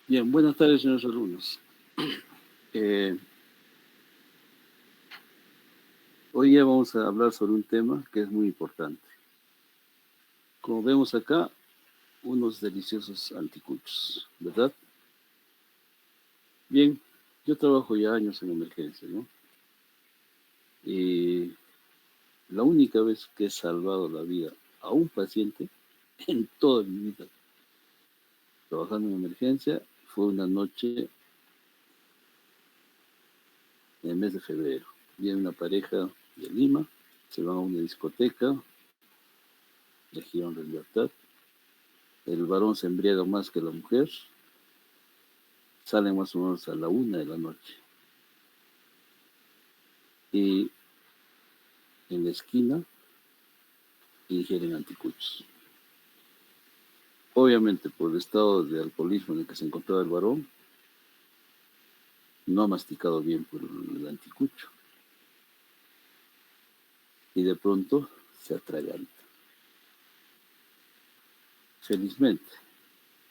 Bien, buenas tardes, señores alumnos. Eh, Hoy ya vamos a hablar sobre un tema que es muy importante. Como vemos acá, unos deliciosos anticuchos, ¿verdad? Bien, yo trabajo ya años en emergencia, ¿no? Y la única vez que he salvado la vida a un paciente en toda mi vida trabajando en emergencia fue una noche en el mes de febrero. Viene una pareja de Lima, se van a una discoteca, Región de Libertad. El varón se embriaga más que la mujer, salen más o menos a la 1 de la noche. Y en la esquina ingieren anticuchos. Obviamente, por el estado de alcoholismo en el que se encontraba el varón, no ha masticado bien por el anticucho. Y de pronto se atraganta. Felizmente,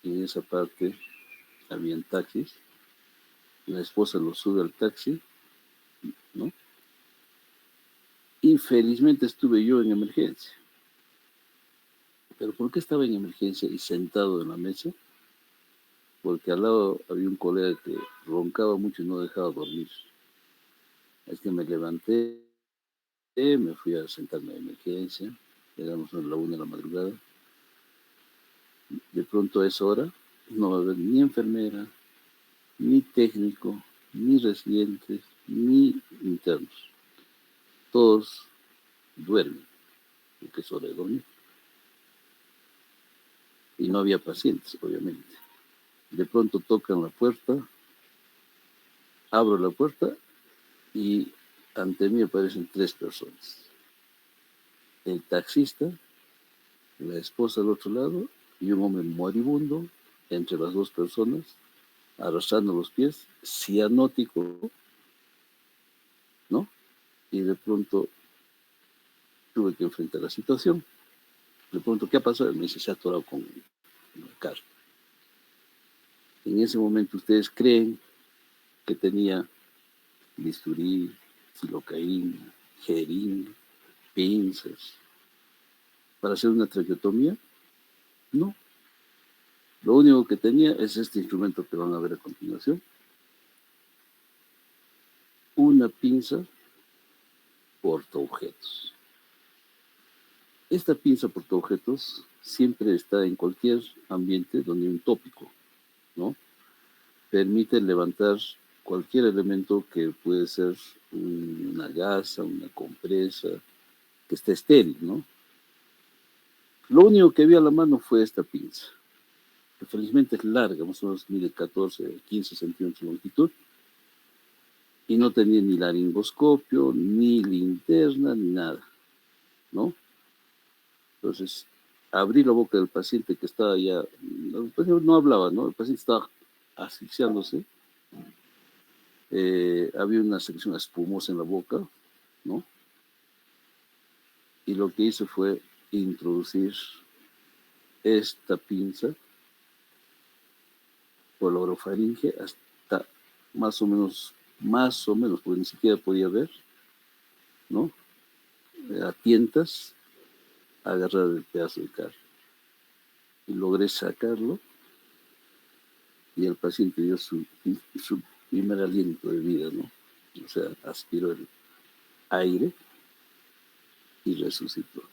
en esa parte habían taxis. La esposa lo sube al taxi, ¿no? Y felizmente estuve yo en emergencia. ¿Pero por qué estaba en emergencia y sentado en la mesa? Porque al lado había un colega que roncaba mucho y no dejaba dormir. Es que me levanté, me fui a sentarme de emergencia, llegamos a la 1 de la madrugada. De pronto a esa hora no va a haber ni enfermera, ni técnico, ni residentes, ni internos. Todos duermen, porque es hora de dormir. Y no había pacientes, obviamente. De pronto tocan la puerta, abro la puerta y ante mí aparecen 3 personas. El taxista, la esposa al otro lado y un hombre moribundo entre las 2 personas, arrastrando los pies, cianótico, ¿no? Y de pronto tuve que enfrentar la situación. Le pregunto, ¿qué ha pasado? Me dice, se ha atorado con el carro. En ese momento, ¿ustedes creen que tenía bisturí, silocaína, jeringa, pinzas para hacer una traqueotomía? No. Lo único que tenía es este instrumento que van a ver a continuación. Una pinza portaobjetos. Esta pinza portaobjetos siempre está en cualquier ambiente donde hay un tópico, ¿no? Permite levantar cualquier elemento que puede ser una gasa, una compresa, que esté estéril, ¿no? Lo único que había a la mano fue esta pinza, que felizmente es larga, más o menos mide 14, 15 centímetros de longitud, y no tenía ni laringoscopio, ni linterna, ni nada, ¿no? Entonces, abrí la boca del paciente que estaba ya, el paciente no hablaba, ¿no? El paciente estaba asfixiándose, había una secreción espumosa en la boca, ¿no? Y lo que hice fue introducir esta pinza por la orofaringe hasta más o menos, porque ni siquiera podía ver, ¿no? A tientas, agarrar el pedazo de carne. Y logré sacarlo y el paciente dio su primer aliento de vida, ¿no? O sea, aspiró el aire y resucitó.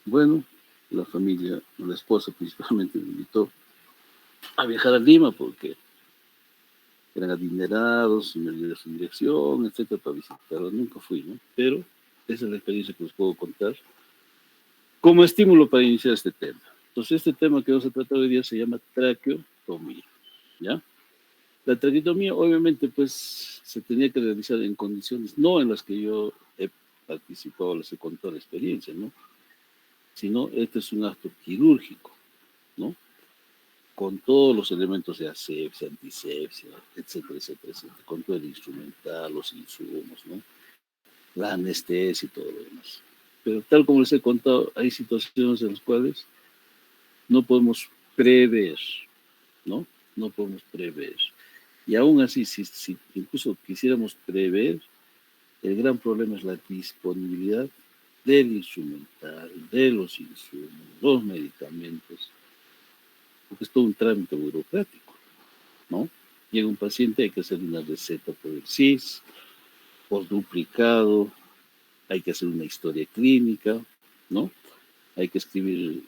Bueno, la familia, la esposa principalmente me invitó a viajar a Lima porque eran adinerados, me dio su dirección, etcétera, para visitarlo. Nunca fui, ¿no? Pero esa es la experiencia que les puedo contar como estímulo para iniciar este tema. Entonces, este tema que vamos a tratar hoy día se llama traqueotomía, ¿ya? La traqueotomía, obviamente, pues, se tenía que realizar en condiciones, no en las que yo he participado, les he contado la experiencia, ¿no? Sino, este es un acto quirúrgico, ¿no? Con todos los elementos de asepsia, antisepsia, etcétera, etcétera, etcétera, con todo el instrumental, los insumos, ¿no? La anestesia y todo lo demás. Pero tal como les he contado, hay situaciones en las cuales no podemos prever, ¿no? No podemos prever. Y aún así, si incluso quisiéramos prever, el gran problema es la disponibilidad del instrumental, de los insumos, los medicamentos, porque es todo un trámite burocrático, ¿no? Llega un paciente, hay que hacer una receta por el CIS, por duplicado, hay que hacer una historia clínica, ¿no? Hay que escribir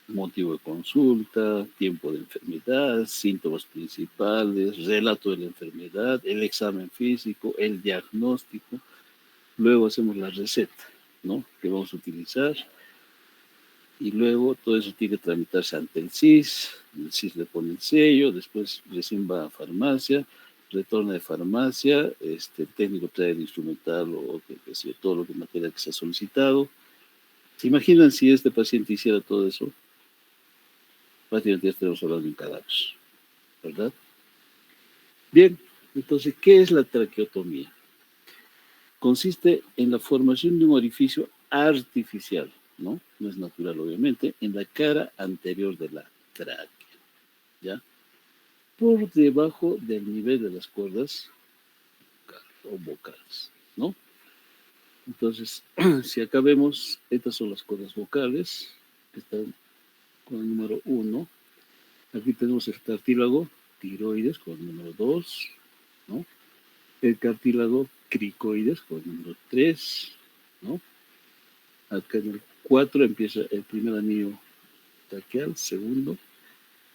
motivo de consulta, tiempo de enfermedad, síntomas principales, relato de la enfermedad, el examen físico, el diagnóstico. Luego hacemos la receta, ¿no? Que vamos a utilizar. Y luego todo eso tiene que tramitarse ante el CIS le pone el sello, después recién va a farmacia, retorna de farmacia, el técnico trae el instrumental o que sea, todo lo que material que se ha solicitado. ¿Se imaginan si este paciente hiciera todo eso? Prácticamente ya estaremos hablando de un cadáver, ¿verdad? Bien, entonces, ¿qué es la traqueotomía? Consiste en la formación de un orificio artificial, ¿no? No es natural, obviamente, en la cara anterior de la tráquea, ¿ya? Por debajo del nivel de las cuerdas o vocales, ¿no? Entonces, si acá vemos, estas son las cuerdas vocales, que están con el número 1. Aquí tenemos el cartílago tiroides con el número 2, ¿no? El cartílago cricoides con el número 3, ¿no? Acá en el 4 empieza el primer anillo traqueal, segundo.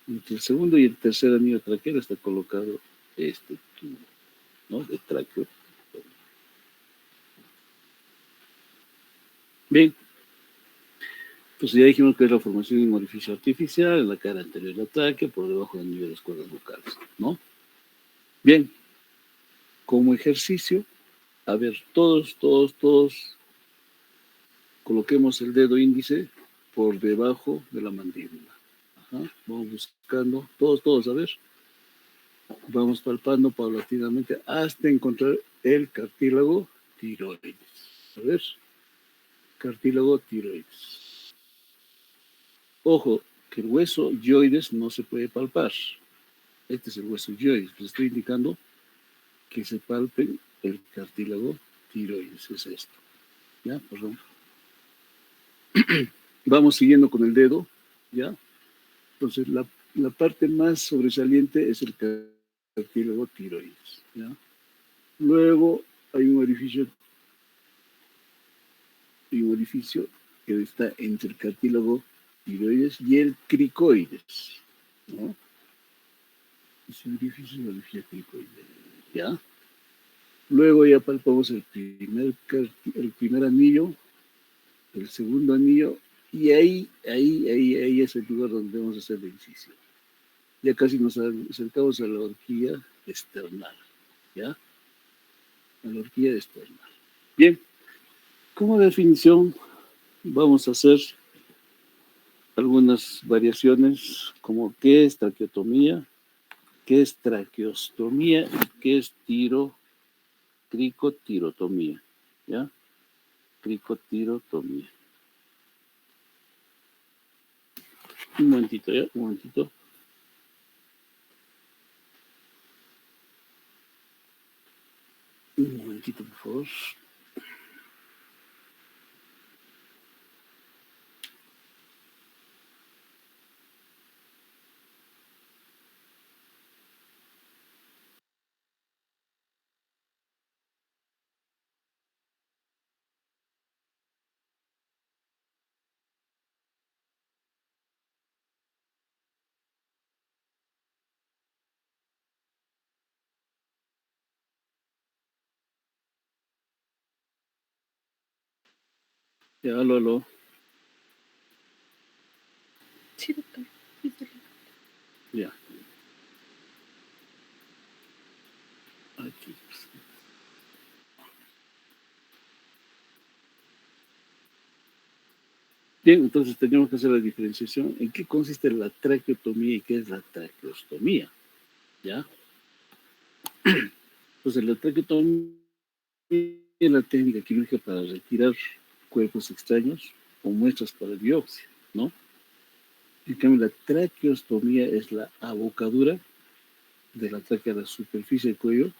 Entre el segundo y el tercer anillo traqueal está colocado este tubo, ¿no? De tráqueo. Bien, pues ya dijimos que es la formación de un orificio artificial en la cara anterior de la tráquea, por debajo del nivel de las cuerdas vocales, ¿no? Bien, como ejercicio, a ver, todos, coloquemos el dedo índice por debajo de la mandíbula. Ajá. Vamos buscando, todos, a ver. Vamos palpando paulatinamente hasta encontrar el cartílago tiroides. A ver, cartílago tiroides. Ojo, que el hueso yoides no se puede palpar. Este es el hueso yoides. Les estoy indicando que se palpe el cartílago tiroides. Es esto. ¿Ya? Perdón. Vamos siguiendo con el dedo. ¿Ya? Entonces, la parte más sobresaliente es el cartílago tiroides. ¿Ya? Luego hay un orificio que está entre el cartílago tiroides y el cricoides, ¿no? Ese orificio es el orificio cricoides, ¿ya? Luego ya palpamos el primer anillo, el segundo anillo, y ahí es el lugar donde vamos a hacer la incisión. Ya casi nos acercamos a la horquilla external, ¿ya? A la horquilla external. Bien, como definición vamos a hacer algunas variaciones como qué es traqueotomía, qué es traqueostomía y qué es cricotirotomía, ¿ya? Cricotirotomía. Un momentito, ¿ya? Un momentito. Un momentito, por favor. Ya, aló. Sí, doctor. Ya. Aquí. Bien, entonces tenemos que hacer la diferenciación en qué consiste la traqueotomía y qué es la traqueostomía, ¿ya? Entonces, la traqueotomía es la técnica quirúrgica para retirar cuerpos extraños o muestras para biopsia, ¿no? En cambio, la traqueostomía es la abocadura de la tráquea a la superficie del cuello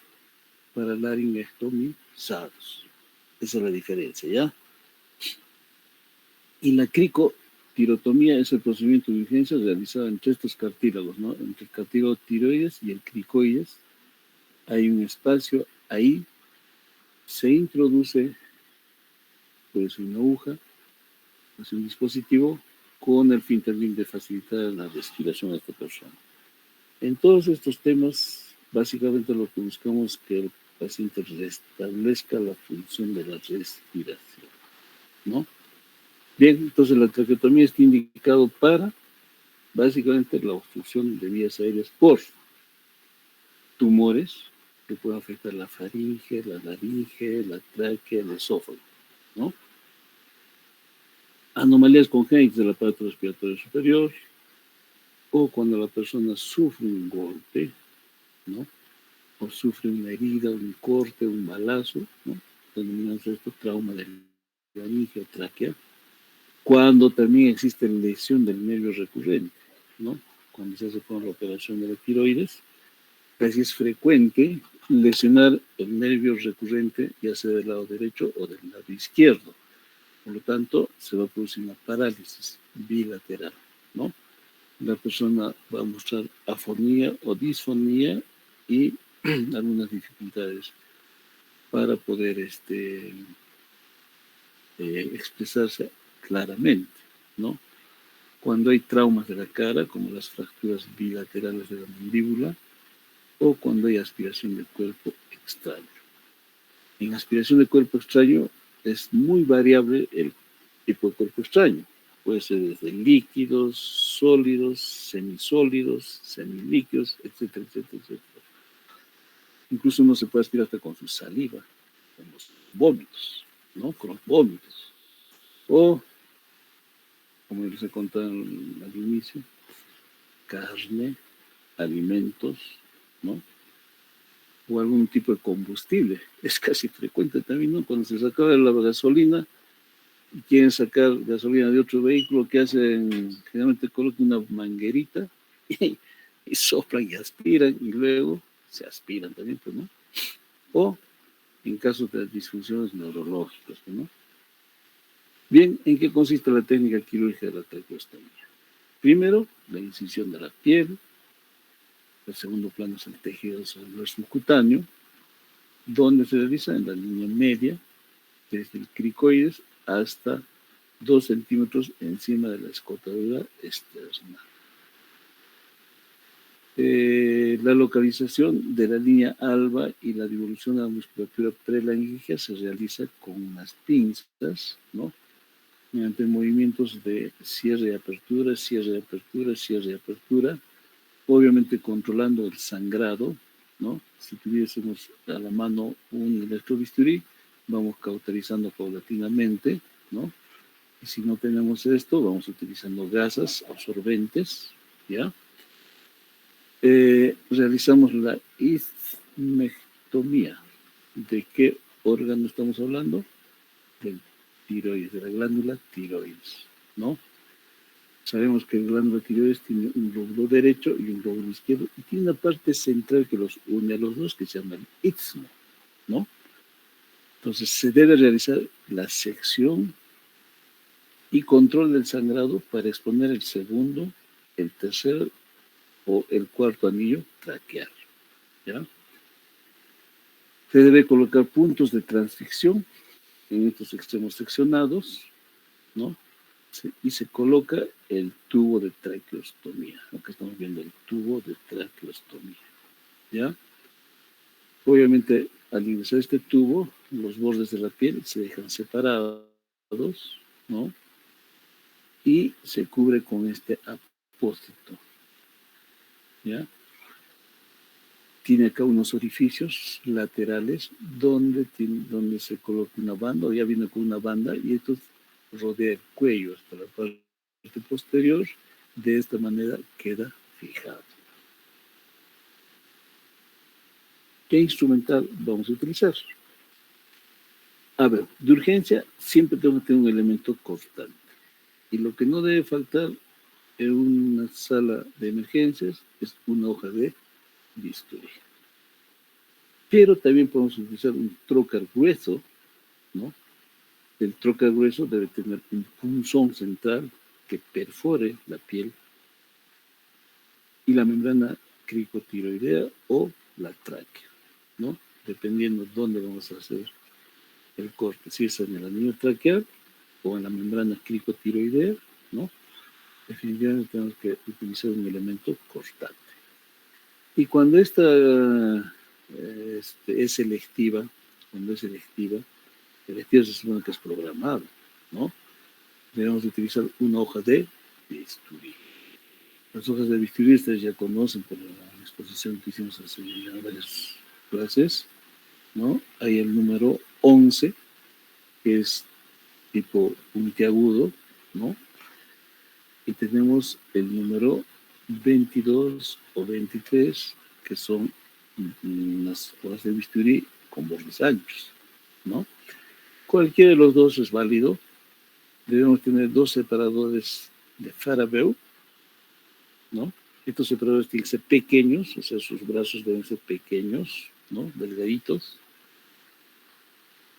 para laringectomizados. Esa es la diferencia, ¿ya? Y la cricotirotomía es el procedimiento de urgencia realizado entre estos cartílagos, ¿no? Entre el cartílago tiroides y el cricoides. Hay un espacio ahí, se introduce pues una aguja, es un dispositivo con el fin también de facilitar la respiración a esta persona. En todos estos temas, básicamente lo que buscamos es que el paciente restablezca la función de la respiración, ¿no? Bien, entonces la traqueotomía está indicado para, básicamente, la obstrucción de vías aéreas por tumores que pueden afectar la faringe, la laringe, la tráquea, el esófago, ¿no? Anomalías congénitas del aparato respiratorio superior, o cuando la persona sufre un golpe, ¿no? O sufre una herida, un corte, un balazo, ¿no? Denominamos esto trauma de laringe o tráquea. Cuando también existe lesión del nervio recurrente, ¿no? Cuando se hace con la operación de la tiroides, casi es frecuente lesionar el nervio recurrente, ya sea del lado derecho o del lado izquierdo. Por lo tanto, se va a producir una parálisis bilateral, ¿no? La persona va a mostrar afonía o disfonía y algunas dificultades para poder expresarse claramente, ¿no? Cuando hay traumas de la cara, como las fracturas bilaterales de la mandíbula, o cuando hay aspiración del cuerpo extraño. En aspiración de cuerpo extraño es muy variable el tipo de cuerpo extraño. Puede ser desde líquidos, sólidos, semisólidos, semilíquidos, etcétera, etcétera, etcétera. Incluso uno se puede aspirar hasta con su saliva, con los vómitos, ¿no? Con los vómitos. O, como les he contado al inicio, carne, alimentos, ¿no? O algún tipo de combustible. Es casi frecuente también, ¿no? Cuando se sacaba la gasolina y quieren sacar gasolina de otro vehículo, que hacen, generalmente colocan una manguerita y soplan y aspiran y luego se aspiran también, pues, ¿no? O en caso de disfunciones neurológicas, ¿no? Bien, ¿en qué consiste la técnica quirúrgica de la traqueostomía? Primero, la incisión de la piel. El segundo plano es el tejido celular subcutáneo, donde se realiza en la línea media, desde el cricoides hasta 2 centímetros encima de la escotadura externa. La localización de la línea alba y la devolución a la musculatura prelaringia se realiza con unas pinzas, ¿no? Mediante movimientos de cierre y apertura, cierre y apertura, cierre y apertura, obviamente controlando el sangrado, ¿no? Si tuviésemos a la mano un electrobisturí, vamos cauterizando paulatinamente, ¿no? Y si no tenemos esto, vamos utilizando gasas absorbentes, ¿ya? Realizamos la ismectomía. ¿De qué órgano estamos hablando? Del tiroides, de la glándula tiroides, ¿no? Sabemos que el glándula tiroides tiene un lóbulo derecho y un lóbulo izquierdo y tiene una parte central que los une a los dos que se llama el istmo, ¿no? Entonces se debe realizar la sección y control del sangrado para exponer el segundo, el tercer o el cuarto anillo traqueal, ¿ya? Se debe colocar puntos de transficción en estos extremos seccionados, ¿no? Y se coloca el tubo de traqueostomía. Acá estamos viendo el tubo de traqueostomía, ¿ya? Obviamente, al ingresar este tubo, los bordes de la piel se dejan separados, ¿no? Y se cubre con este apósito, ¿ya? Tiene acá unos orificios laterales donde se coloca una banda, o ya viene con una banda, y esto rodea el cuello hasta la parte posterior. De esta manera queda fijado. ¿Qué instrumental vamos a utilizar? A ver, de urgencia siempre tengo que tener un elemento cortante. Y lo que no debe faltar en una sala de emergencias es una hoja de bisturí. Pero también podemos utilizar un trocar grueso, ¿no? El trocar grueso debe tener un punzón central que perfore la piel y la membrana cricotiroidea o la tráquea, ¿no? Dependiendo dónde vamos a hacer el corte, si es en el anillo traqueal o en la membrana cricotiroidea, ¿no? Definitivamente tenemos que utilizar un elemento cortante. Y cuando esta es selectiva, selectiva se supone que es programada, ¿no? Debemos utilizar una hoja de bisturí. Las hojas de bisturí ustedes ya conocen por la exposición que hicimos hace varias clases, ¿no? Hay el número 11, que es tipo puntiagudo, ¿no? Y tenemos el número 22 o 23, que son las hojas de bisturí con bordes anchos, ¿no? Cualquiera de los dos es válido. Debemos tener dos separadores de Farabeu, ¿no? Estos separadores tienen que ser pequeños, o sea, sus brazos deben ser pequeños, ¿no? Delgaditos.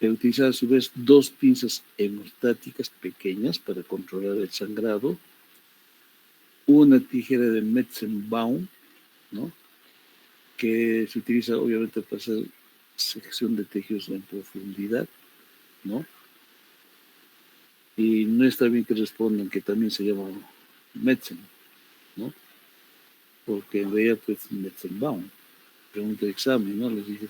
Utilizar a su vez dos pinzas hemostáticas pequeñas para controlar el sangrado, una tijera de Metzenbaum, ¿no? Que se utiliza obviamente para hacer sección de tejidos en profundidad, ¿no? Y no está bien que respondan que también se llama Metzen, ¿no? Porque en realidad pues Metzenbaum, pregunta de examen, ¿no? Les dije,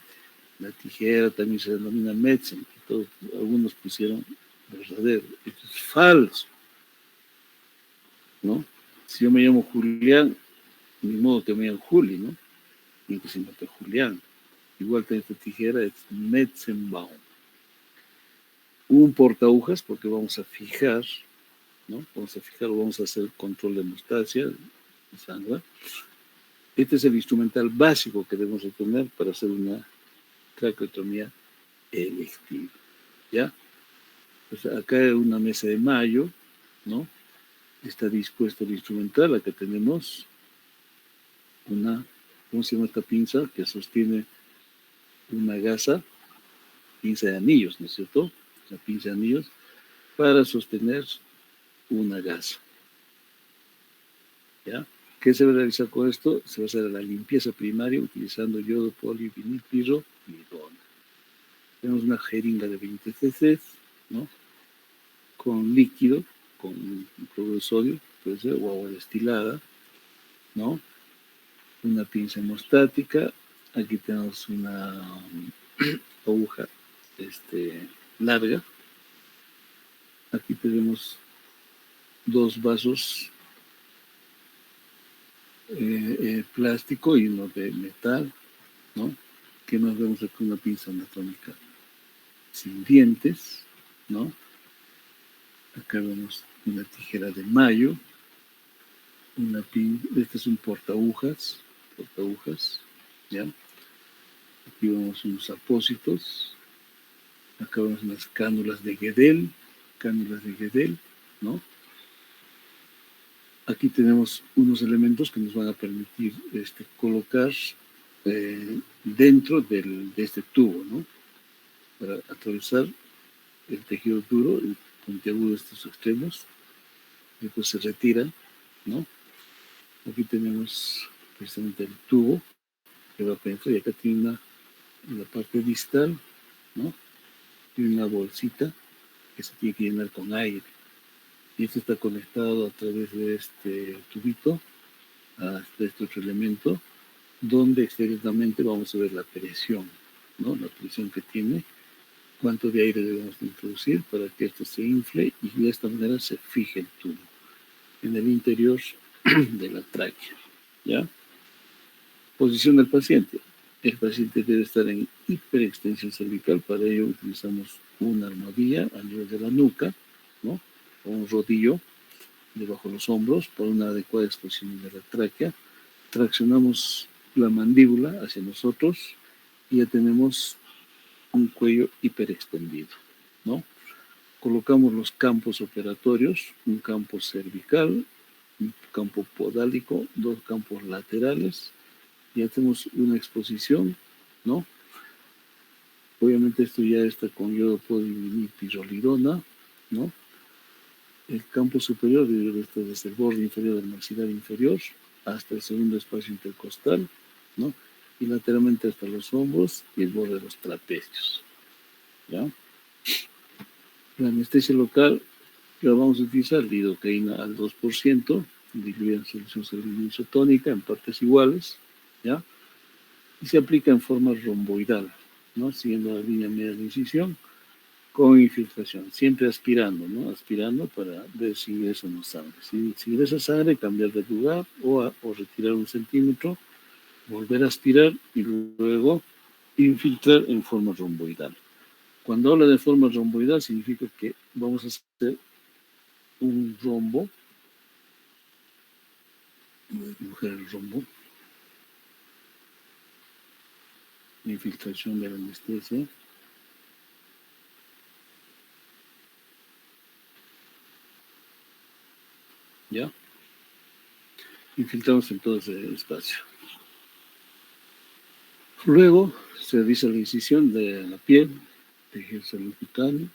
la tijera también se denomina Metzen, y todos, algunos pusieron verdadero, esto es falso, ¿no? Si yo me llamo Julián, ni modo que me llamen Juli, ¿no? Ni que se llame Julián. Igual que esta tijera es Metzenbaum. Un porta agujas porque vamos a fijar, ¿no? Vamos a fijar o vamos a hacer control de hemostasia, de sangre. Este es el instrumental básico que debemos de tener para hacer una traqueotomía electiva, ¿ya? Pues acá hay una mesa de mayo, ¿no? Está dispuesto el instrumental. Acá tenemos una, ¿cómo se llama esta pinza? Que sostiene una gasa, pinza de anillos, ¿no es cierto? La pinza de anillos para sostener una gasa, ¿ya? ¿Qué se va a realizar con esto? Se va a hacer la limpieza primaria utilizando yodo, polivinilpiro y bidona. Tenemos una jeringa de 20 cc, ¿no? Con líquido, con cloruro de sodio, puede ser, o agua destilada, ¿no? Una pinza hemostática. Aquí tenemos una aguja larga. Aquí tenemos dos vasos plástico y uno de metal, ¿no? Que nos vemos aquí una pinza anatómica sin dientes, ¿no? Acá vemos una tijera de mayo, este es un portagujas, ¿ya? Aquí vemos unos apósitos, acá vemos unas cánulas de Guedel, ¿no? Aquí tenemos unos elementos que nos van a permitir colocar dentro de este tubo, ¿no? Para atravesar el tejido duro, el puntiagudo de estos extremos, y después se retira, ¿no? Aquí tenemos precisamente el tubo que va a penetrar y acá tiene la parte distal, ¿no? Tiene una bolsita que se tiene que llenar con aire. Y esto está conectado a través de este tubito a este otro elemento, donde exteriormente vamos a ver la presión, ¿no? La presión que tiene, cuánto de aire debemos introducir para que esto se infle y de esta manera se fije el tubo en el interior de la tráquea, ¿ya? Posición del paciente. El paciente debe estar en hiperextensión cervical, para ello utilizamos una almohadilla a nivel de la nuca, ¿no? O un rodillo debajo de los hombros para una adecuada exposición de la tráquea. Traccionamos la mandíbula hacia nosotros y ya tenemos un cuello hiperextendido, ¿no? Colocamos los campos operatorios, un campo cervical, un campo podálico, dos campos laterales, y hacemos una exposición, ¿no? Obviamente esto ya está con yodo pirolirona, ¿no? El campo superior está desde el borde inferior del maxilar inferior hasta el segundo espacio intercostal, ¿no? Y lateralmente hasta los hombros y el borde de los trapecios, ¿ya? La anestesia local la vamos a utilizar lidocaína al 2%, diluida en solución saline isotónica en partes iguales, ¿ya? Y se aplica en forma romboidal, ¿no? Siguiendo la línea media de incisión, con infiltración, siempre aspirando, ¿no? Aspirando para ver si ingresa o no sangre. Si ingresa sangre, cambiar de lugar o retirar 1 centímetro, volver a aspirar y luego infiltrar en forma romboidal. Cuando habla de forma romboidal, significa que vamos a hacer un rombo, dibujar el rombo, infiltración de la anestesia. ¿Ya? Infiltramos en todo ese espacio. Luego se realiza la incisión de la piel, tejido cutáneo,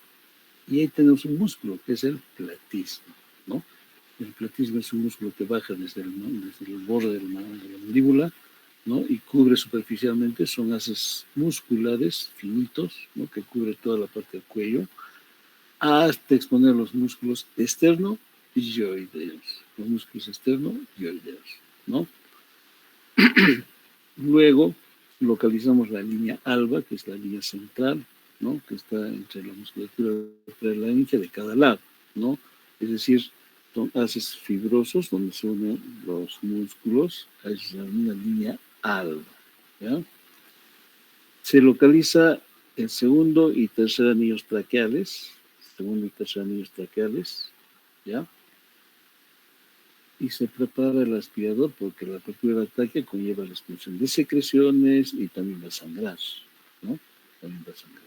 y ahí tenemos un músculo que es el platismo, ¿no? El platismo es un músculo que baja desde el borde de la mandíbula, ¿no? Y cubre superficialmente, son haces musculares finitos, ¿no? Que cubre toda la parte del cuello, hasta exponer los músculos externo y yoideos. Los músculos externo y yoideos, ¿no? Luego localizamos la línea alba, que es la línea central, ¿no? Que está entre la musculatura prelaringe de cada lado, ¿no? Es decir, son haces fibrosos donde se unen los músculos, es una línea alba, ¿ya? Se localiza el segundo y tercer anillos traqueales, ¿ya? Y se prepara el aspirador porque la apertura de la tráquea conlleva la expulsión de secreciones y también va a sangrar, ¿no? También va a sangrar.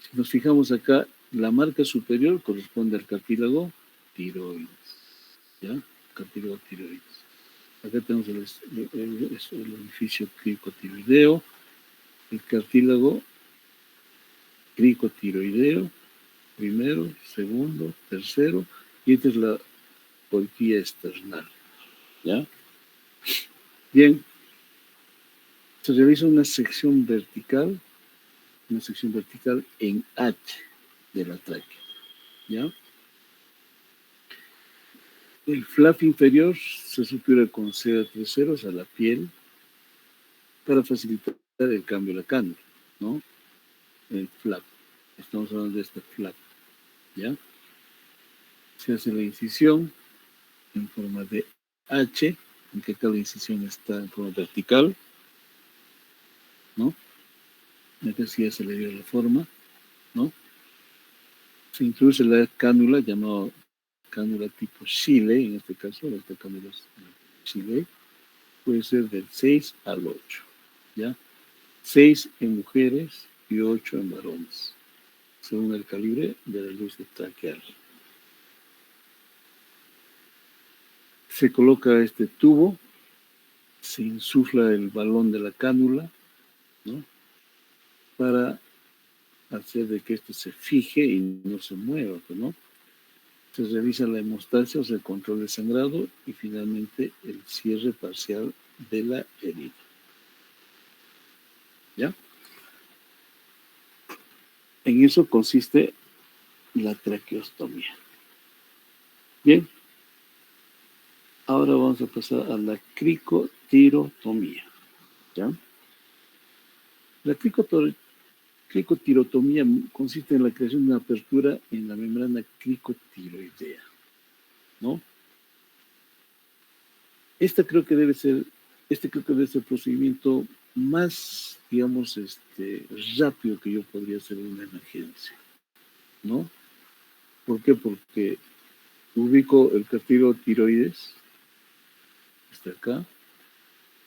Si nos fijamos acá, la marca superior corresponde al cartílago tiroides, ¿ya? Cartílago tiroides. Acá tenemos el orificio cricotiroideo, el cartílago cricotiroideo, primero, segundo, tercero, y esta es la horquilla external, ¿ya? Bien, se realiza una sección vertical en H de la tráquea, ¿ya? El flap inferior se sutura con seda 3 ceros a la piel para facilitar el cambio de la cánula, ¿no? El flap, estamos hablando de este flap, ¿ya? Se hace la incisión en forma de H, en que cada incisión está en forma vertical, ¿no? Acá sí ya se le dio la forma, ¿no? Se introduce la cánula llamada cánula tipo Chile, en este caso, esta cánula es Chile, puede ser del 6 al 8, ¿ya? 6 en mujeres y 8 en varones, según el calibre de la luz traqueal. Se coloca este tubo, se insufla el balón de la cánula, ¿no? Para hacer de que esto se fije y no se mueva, ¿no? Se realiza la hemostasia, o sea, el control de sangrado, y finalmente el cierre parcial de la herida. ¿Ya? En eso consiste la traqueostomía. Bien, ahora vamos a pasar a la cricotirotomía. ¿Ya? La cricotirotomía consiste en la creación de una apertura en la membrana cricotiroidea, ¿no? Este creo que debe ser el procedimiento más, digamos, rápido que yo podría hacer en una emergencia, ¿no? ¿Por qué? Porque ubico el cartílago tiroides, está acá,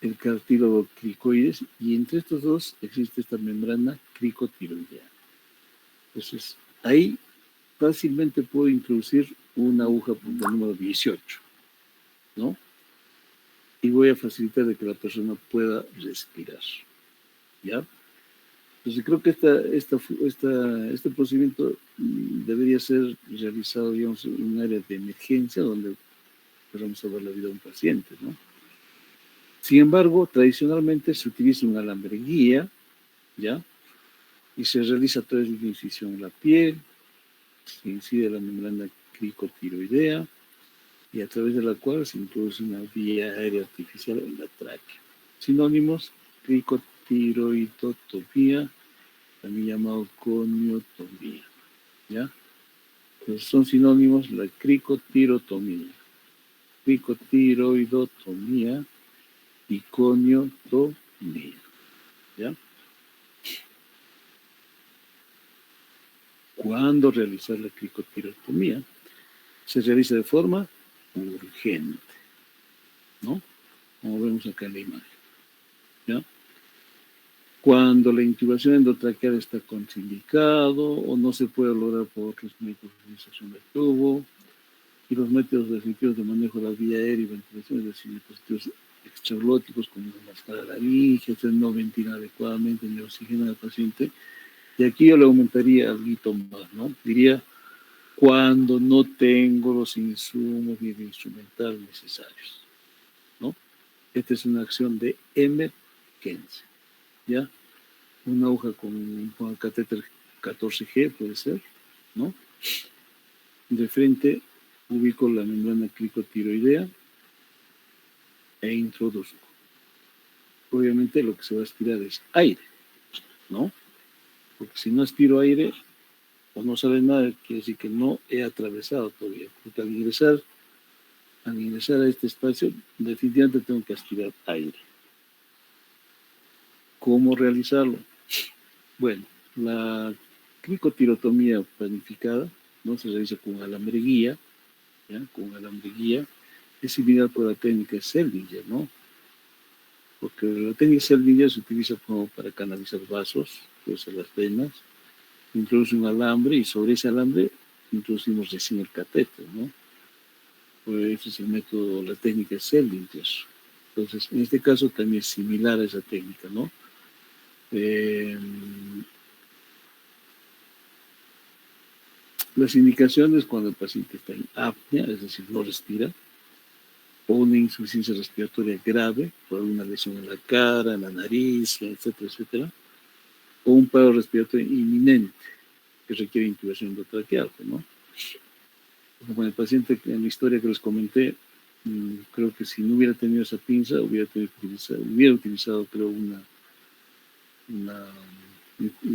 el cartílago cricoides, y entre estos dos existe esta membrana cricotiroidea. Entonces, ahí fácilmente puedo introducir una aguja punta número 18, ¿no? Y voy a facilitar de que la persona pueda respirar, ¿ya? Entonces creo que este procedimiento debería ser realizado, digamos, en un área de emergencia donde podamos salvar la vida de un paciente, ¿no? Sin embargo, tradicionalmente se utiliza un alambre guía, ¿ya? Y se realiza a través de una incisión en la piel, se incide la membrana cricotiroidea y a través de la cual se introduce una vía aérea artificial en la tráquea. Sinónimos: cricotiroidotomía, también llamado coniotomía, ¿ya? Entonces son sinónimos la cricotirotomía, cricotiroidotomía y coniotomía, ¿ya? ¿Cuándo realizar la cricotirotomía? Se realiza de forma urgente, ¿no? Como vemos acá en la imagen, ¿ya? Cuando la intubación endotraqueal está contraindicado o no se puede lograr por otros métodos de inserción del tubo, y los métodos definitivos de manejo de la vía aérea y ventilación, es decir, dispositivos extraglóticos como la máscara laringe, no ventilar adecuadamente ni oxigenar al paciente. Y aquí yo le aumentaría algo más, ¿no? Diría, cuando no tengo los insumos ni el instrumental necesarios, ¿no? Esta es una acción de emergencia, ¿ya? Una aguja con el catéter 14G puede ser, ¿no? De frente ubico la membrana cricotiroidea e introduzco. Obviamente lo que se va a aspirar es aire, ¿no? Porque si no aspiro aire o no sale nada, quiere decir que no he atravesado todavía. Porque al ingresar a este espacio, definitivamente tengo que aspirar aire. ¿Cómo realizarlo? Bueno, la cricotirotomía planificada, ¿no? Se realiza con alambre guía, ¿ya? Con alambre guía. Es similar por la técnica Seldinger, ¿no? Porque la técnica Seldinger se utiliza como para canalizar vasos, pues a las venas, introduce un alambre y sobre ese alambre introducimos recién el catéter, ¿no? Pues ese es el método, la técnica Seldinger. Entonces, en este caso también es similar a esa técnica, ¿no? Las indicaciones cuando el paciente está en apnea, es decir, no respira, o una insuficiencia respiratoria grave por una lesión en la cara, en la nariz, etcétera, etcétera, o un paro respiratorio inminente que requiere intubación endotraqueal, ¿no? Como el paciente en la historia que les comenté, creo que si no hubiera tenido esa pinza, hubiera utilizado creo, un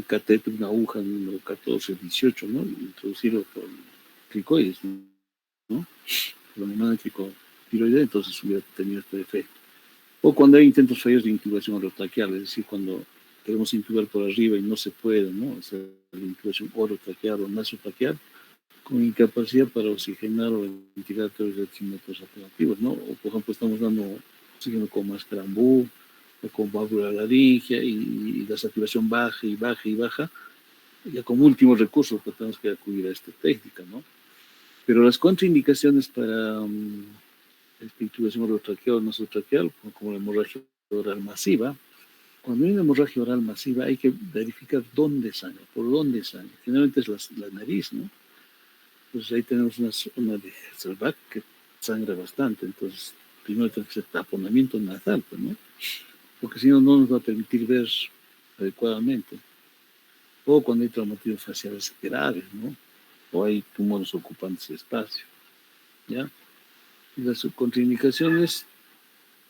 catéter, una aguja número 14, 18, ¿no? Introducirlo por cricoides, ¿no? Por la membrana cricotiroidea, entonces hubiera tenido este efecto. O cuando hay intentos fallos de intubación orotraqueal, es decir, cuando queremos intubar por arriba y no se puede, ¿no? O sea, la intubación orotraqueal o nasotraqueal, con incapacidad para oxigenar o ventilar a través de métodos alternativos, ¿no? O por ejemplo, estamos dando oxígeno con máscara ambú o con válvula laringea y la saturación baja y baja y baja. Ya como último recurso que tenemos que acudir a esta técnica, ¿no? Pero las contraindicaciones para intubación orotraqueal o nasotraqueal, como la hemorragia oral masiva, cuando hay una hemorragia oral masiva hay que verificar dónde sangra, por dónde sangra. Generalmente es la nariz, ¿no? Pues ahí tenemos una zona de Hasselbalch que sangra bastante, entonces primero tiene que ser taponamiento nasal, ¿no? Porque si no, no nos va a permitir ver adecuadamente. O cuando hay traumatismos faciales graves, ¿no? O hay tumores ocupantes de espacio, ¿ya? Y las contraindicaciones,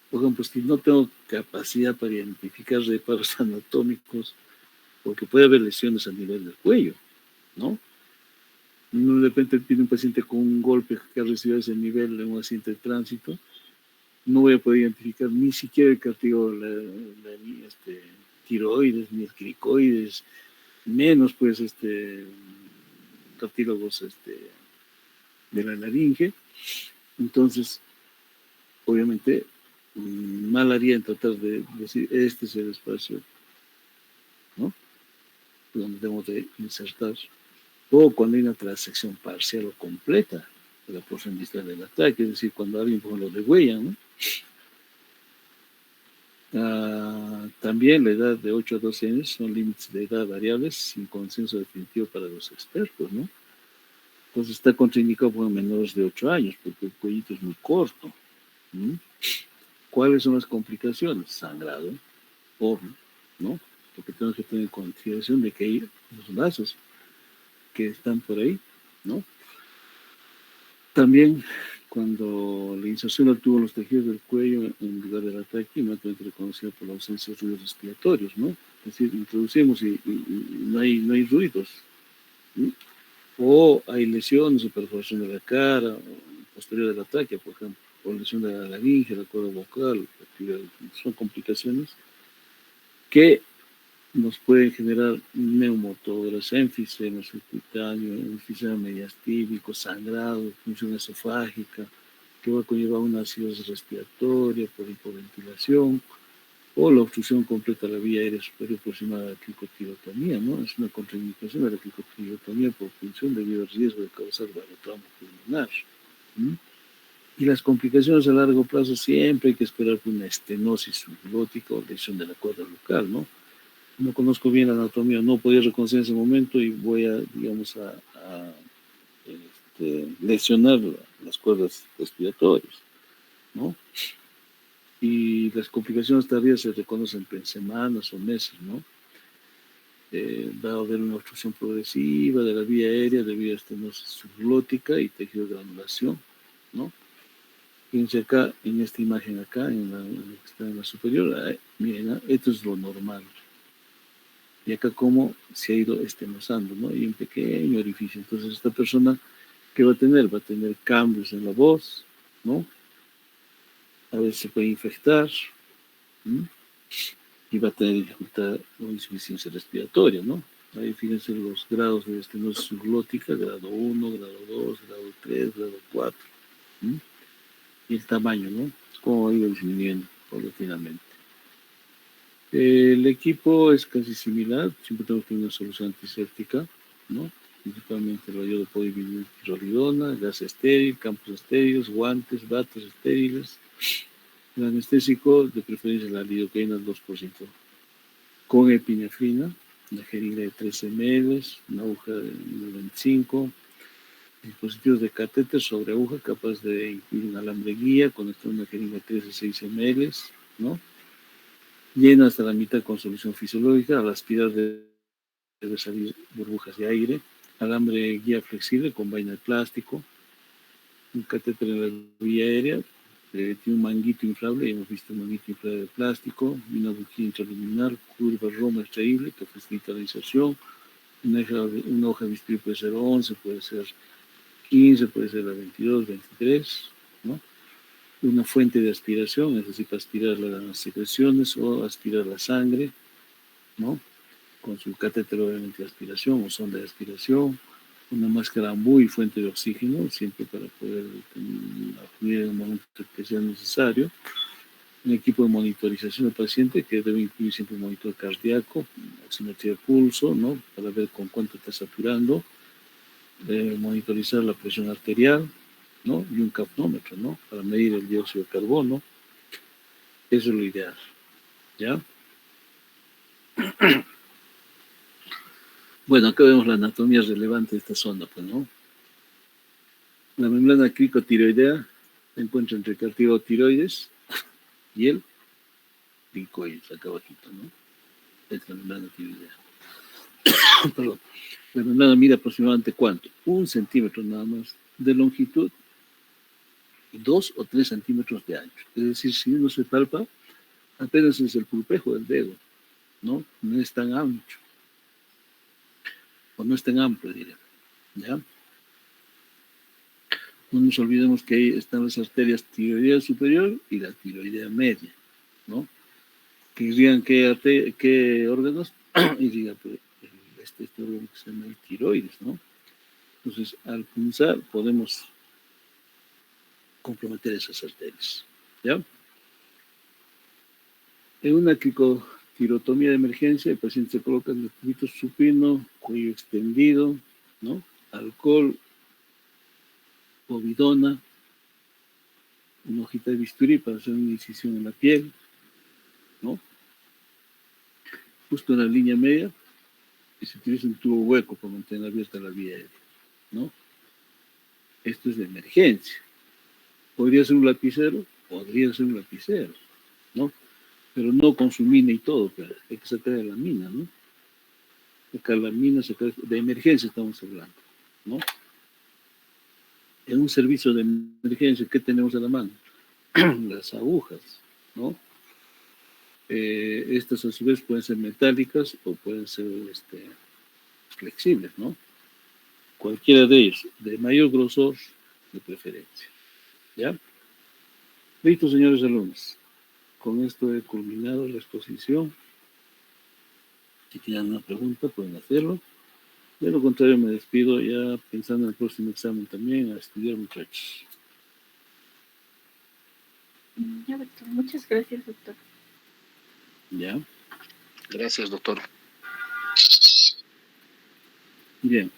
por ejemplo, si no tengo capacidad para identificar reparos anatómicos, porque puede haber lesiones a nivel del cuello, ¿no? De repente tiene un paciente con un golpe que ha recibido a ese nivel en un accidente de tránsito, no voy a poder identificar ni siquiera el cartílago, tiroides, ni el cricoides, menos pues cartílagos de la laringe. Entonces, obviamente, mal haría en tratar de decir, este es el espacio, ¿no? Donde debemos de insertar. O cuando hay una transección parcial o completa, de la porción distal del ataque, es decir, cuando alguien por lo degüellan, ¿no? También la edad de 8 a 12 años son límites de edad variables sin consenso definitivo para los expertos, ¿no? Entonces está contraindicado por menores de 8 años porque el cuellito es muy corto. ¿No? ¿Cuáles son las complicaciones? Sangrado, horno, ¿no? Porque tenemos que tener en consideración de que hay los lazos que están por ahí, ¿no? También cuando la inserción obtuvo los tejidos del cuello en lugar del ataque, inmediatamente reconocida por la ausencia de ruidos respiratorios, ¿no? Es decir, introducimos y no hay ruidos, ¿no? O hay lesiones o perforación de la cara, o posterior del ataque, por ejemplo, o lesión de la laringe, la cuerda vocal, son complicaciones que nos pueden generar neumotórax, enfisema subcutáneo, enfisema mediastínico, sangrado, función esofágica, que va a conllevar una acidosis respiratoria por hipoventilación, o la obstrucción completa de la vía aérea superior aproximada a la cricotirotomía, ¿no? Es una contraindicación de la cricotirotomía por función debido al riesgo de causar barotrauma pulmonar. ¿No? Y las complicaciones a largo plazo siempre hay que esperar por una estenosis subglótica o lesión de la cuerda bucal, ¿no? No conozco bien la anatomía, no podía reconocer en ese momento y voy a, digamos, a lesionar las cuerdas respiratorias, ¿no? Y las complicaciones tardías se reconocen en semanas o meses, ¿no? Va a haber una obstrucción progresiva de la vía aérea debido a estenosis subglótica y tejido de granulación, ¿no? Fíjense acá, en esta imagen acá, en la que está en la superior, miren, esto es lo normal. Y acá como se ha ido estenosando, ¿no? Y un pequeño orificio. Entonces esta persona, ¿qué va a tener? Va a tener cambios en la voz, ¿no? A veces se puede infectar, ¿no? Y va a tener dificultad o insuficiencia respiratoria, ¿no? Ahí fíjense los grados de estenosis subglótica, grado 1, grado 2, grado 3, grado 4, ¿no? Y el tamaño, ¿no? Cómo ha ido disminuyendo paulatinamente. El equipo es casi similar, siempre tenemos que tener una solución antiséptica, ¿no? Principalmente el yodo polivinilpirrolidona, gas estéril, campos estériles, guantes, batas estériles. El anestésico, de preferencia la lidocaína al 2%, con epinefrina, una jeringa de 13 ml, una aguja de 25, dispositivos de catéter sobre aguja capaz de incluir un alambre guía, conectar una jeringa de 3 a 6 ml, ¿no? Llena hasta la mitad con solución fisiológica, al aspirar debe salir burbujas de aire, alambre guía flexible con vaina de plástico, un catéter en la vía aérea, tiene un manguito inflable, hemos visto un manguito inflable de plástico, una bujía intraluminar, curva Roma extraíble que facilita la inserción, una hoja de bisturí puede ser 11, puede ser 15, puede ser la 22, 23, ¿no? Una fuente de aspiración, es decir, para aspirar las secreciones o aspirar la sangre, ¿no? Con su catéter obviamente de aspiración o sonda de aspiración, una máscara ambú y fuente de oxígeno, siempre para poder acudir en el momento que sea necesario. Un equipo de monitorización del paciente que debe incluir siempre un monitor cardíaco, oximetría de pulso, ¿no? Para ver con cuánto está saturando, monitorizar la presión arterial, ¿no? Y un capnómetro, ¿no? Para medir el dióxido de carbono. Eso es lo ideal, ¿ya? Bueno, acá vemos la anatomía relevante de esta sonda, pues, ¿no? La membrana cricotiroidea se encuentra entre el cartílago tiroides y el cricoides, acá abajito, ¿no? Esta es la membrana tiroidea. Perdón. La membrana mide aproximadamente ¿cuánto? 1 centímetro nada más de longitud y 2 o 3 centímetros de ancho. Es decir, si uno se palpa, apenas es el pulpejo del dedo, ¿no? No es tan ancho, o no es tan amplio, diré, ¿ya? No nos olvidemos que ahí están las arterias tiroidea superior y la tiroidea media, ¿no? Que irrigan qué órganos, irriga este órgano que se llama el tiroides, ¿no? Entonces, al punzar podemos comprometer esas arterias, ¿ya? En una cricotirotomía de emergencia, el paciente se coloca en el cúbito supino, cuello extendido, ¿no? Alcohol povidona, una hojita de bisturí para hacer una incisión en la piel, ¿no? Justo en la línea media, y se utiliza un tubo hueco para mantener abierta la vía aérea, ¿no? Esto es de emergencia. ¿Podría ser un lapicero? Podría ser un lapicero, ¿no? Pero no con su mina y todo, pero hay que sacar de la mina, ¿no? Sacar la mina, sacar de emergencia estamos hablando, ¿no? En un servicio de emergencia, ¿qué tenemos a la mano? Las agujas, ¿no? Estas a su vez pueden ser metálicas o pueden ser flexibles, ¿no? Cualquiera de ellos, de mayor grosor de preferencia, ¿ya? Listo, señores alumnos. Con esto he culminado la exposición. Si tienen una pregunta, pueden hacerlo. De lo contrario, me despido ya pensando en el próximo examen también, a estudiar, muchachos. Ya, doctor. Muchas gracias, doctor. ¿Ya? Gracias, doctor. Bien.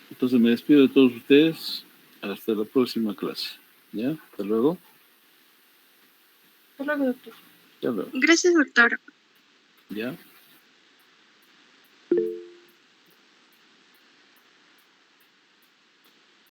Entonces me despido de todos ustedes. Hasta la próxima clase. ¿Ya? Hasta luego. Hasta luego, doctor. Hasta luego. Gracias, doctor. ¿Ya?